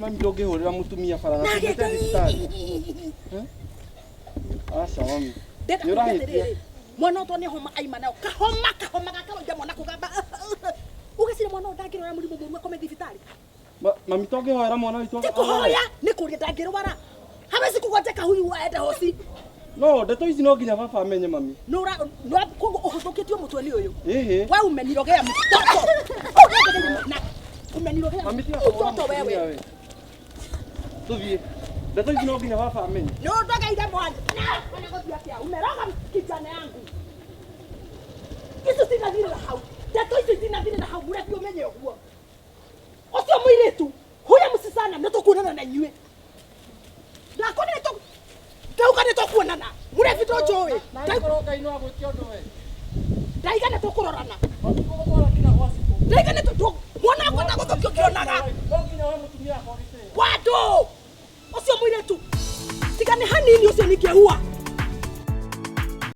Mami ndũngĩhũrĩra mũtumia barabara tumĩte thibitarĩ. Aca mami. Nĩũrahĩtia. Mwana ũtwo nĩ homa aima nayo. Kahoma gakaronja mwana kũgamba. Ugacire mwana ndangĩrwara mũrimũ mũru akome thibitarĩ. Mami tũngĩhoera mwana witũ. Tikuhoya nĩ kũria ndangĩrwara. Hawezi kugojeka huyu waende hosi. No, ndeto ici no nginya baba amenye mami. No kogo ũhũthũkĩtio mũtwe nĩ ũyũ. Wewe umenirogea mtoto. Umenirogea mtoto wewe. Tuvie. Ndeto ici no nginya baba amenye. No ndogeire mwana. Na gũthia kĩa umeroga kijana yangu. Kitu sinathire na hau. Ndeto ici sinathire na hau mrefi umenye ũguo. Ucio mũirĩtu. Huya mũsisana nĩtũkuonana na inyuĩ. Ndakona nĩtũ. Ndauga nĩtũkuonana. Mrefi to njũĩ. Ndakoroka ino agwĩtia ũndũ we. Ndaiga nĩtũkũrorana. Ũgũtwara kinya gwa cibũ. Ndaiga nĩtũ. Mwana akota gũthũkio kĩonaga. Nginya we mũtumia akorite. Wadu! Ucio mũirĩtu. Tiga nĩ hanini ucio ningĩhua.